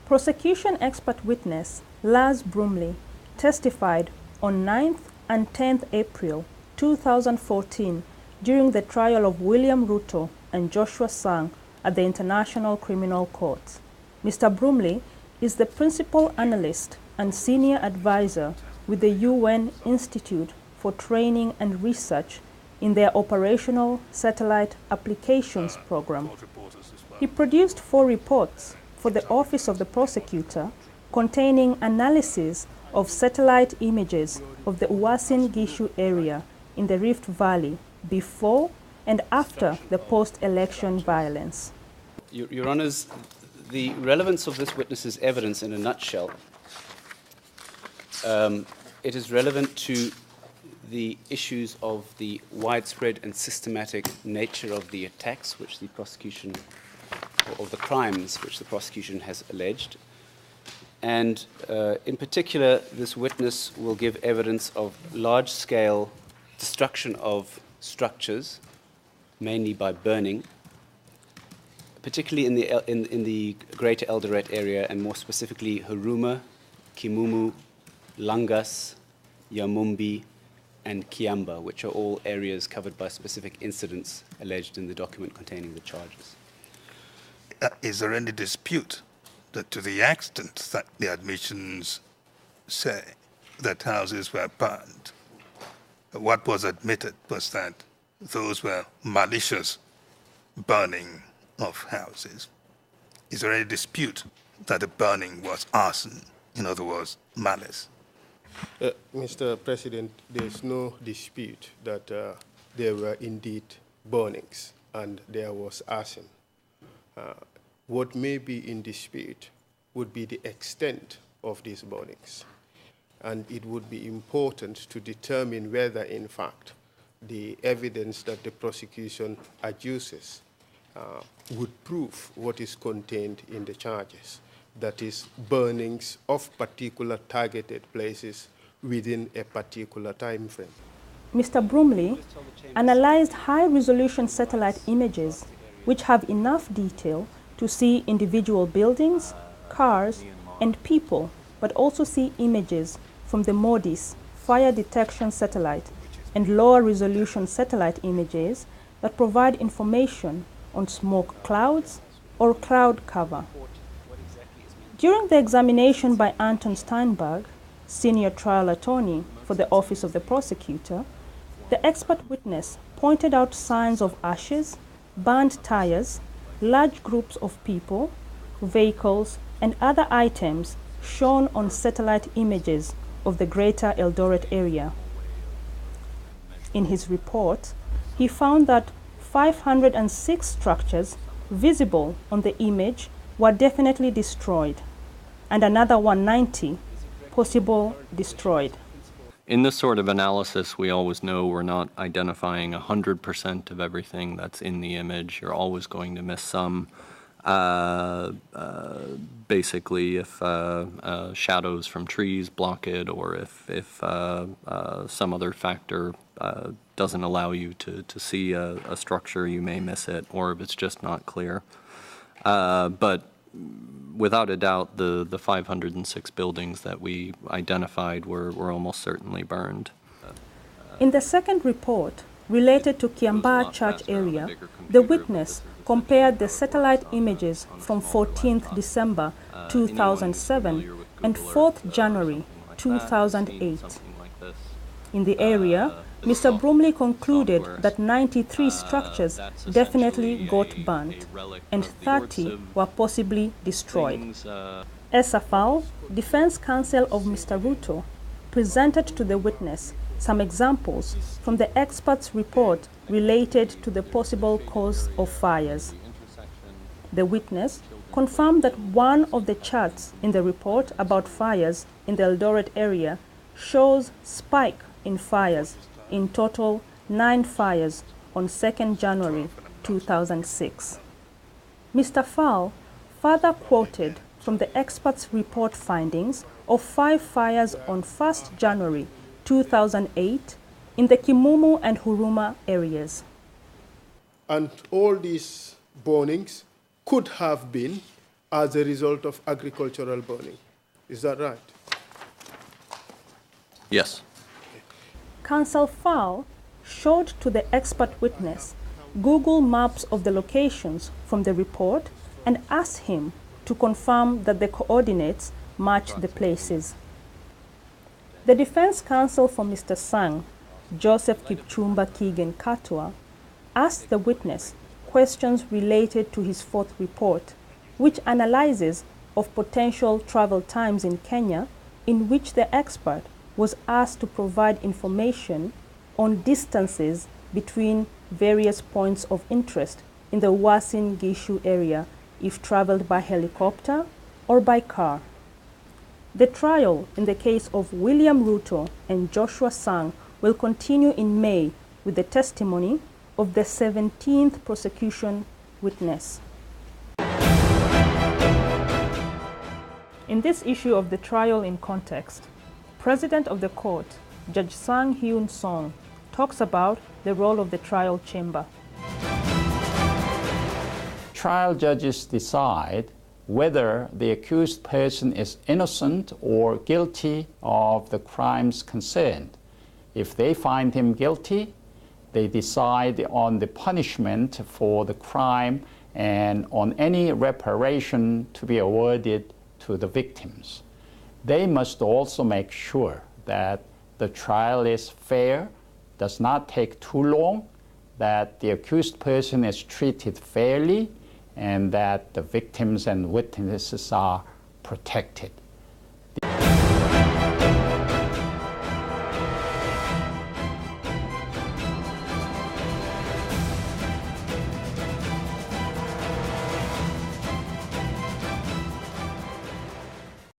Prosecution expert witness Lars Bromley testified on 9th and 10th April 2014 during the trial of William Ruto and Joshua Sang at the International Criminal Court. Mr. Bromley is the principal analyst and senior advisor with the UN Institute for Training and Research in their Operational Satellite Applications Program. He produced 4 reports for the Office of the Prosecutor containing analysis of satellite images of the Uasin Gishu area in the Rift Valley before and after the post-election violence. Your Honours, the relevance of this witness's evidence in a nutshell, it is relevant to the issues of the widespread and systematic nature of the attacks which the prosecution, or of the crimes which the prosecution has alleged. And in particular, this witness will give evidence of large-scale destruction of structures, mainly by burning, particularly in the Greater Eldoret area, and more specifically Huruma, Kimumu, Langas, Yamumbi, and Kiamba, which are all areas covered by specific incidents alleged in the document containing the charges. Is there any dispute that to the extent that the admissions say that houses were burned, what was admitted was that those were malicious burning of houses? Is there any dispute that the burning was arson, in other words, malice? Mr. President, there's no dispute that there were indeed burnings and there was arson. What may be in dispute would be the extent of these burnings. And it would be important to determine whether, in fact, the evidence that the prosecution adduces would prove what is contained in the charges. That is, burnings of particular targeted places within a particular time frame. Mr. Bromley analyzed high-resolution satellite images which have enough detail to see individual buildings, cars, and people, but also see images from the MODIS fire detection satellite and lower-resolution satellite images that provide information on smoke clouds or cloud cover. During the examination by Anton Steinberg, senior trial attorney for the Office of the Prosecutor, the expert witness pointed out signs of ashes, burned tires, large groups of people, vehicles, and other items shown on satellite images of the Greater Eldoret area. In his report, he found that 506 structures visible on the image were definitely destroyed, and another 190 possible destroyed. In this sort of analysis, we always know we're not identifying 100% of everything that's in the image. You're always going to miss some. Basically, if shadows from trees block it, or if some other factor doesn't allow you to see a structure, you may miss it, or if it's just not clear. But without a doubt, the 506 buildings that we identified were almost certainly burned. In the second report, related to Kiamba Church area, the witness compared the satellite images from 14th December 2007 and 4th January 2008. In the area, Mr. Bromley concluded that 93 structures definitely got burnt and 30 were possibly destroyed. Esafal, defense counsel of Mr. Ruto, presented to the witness some examples from the expert's report related to the possible cause of fires. The witness confirmed that one of the charts in the report about fires in the Eldoret area shows spike in fires, in total 9 fires on 2nd January 2006. Mr. Fall further quoted from the expert's report findings of 5 fires on 1st January 2008 in the Kimumu and Huruma areas. And all these burnings could have been as a result of agricultural burning. Is that right? Yes. Counsel Fowl showed to the expert witness Google Maps of the locations from the report and asked him to confirm that the coordinates match the places. The defense counsel for Mr. Sang, Joseph Kipchumba Keegan Katwa, asked the witness questions related to his fourth report, which analyzes of potential travel times in Kenya, in which the expert was asked to provide information on distances between various points of interest in the Uasin Gishu area if traveled by helicopter or by car. The trial in the case of William Ruto and Joshua Sang will continue in May with the testimony of the 17th prosecution witness. In this issue of the trial in context, President of the Court, Judge Sang Hyun Song, talks about the role of the trial chamber. Trial judges decide whether the accused person is innocent or guilty of the crimes concerned. If they find him guilty, they decide on the punishment for the crime and on any reparation to be awarded to the victims. They must also make sure that the trial is fair, does not take too long, that the accused person is treated fairly, and that the victims and witnesses are protected.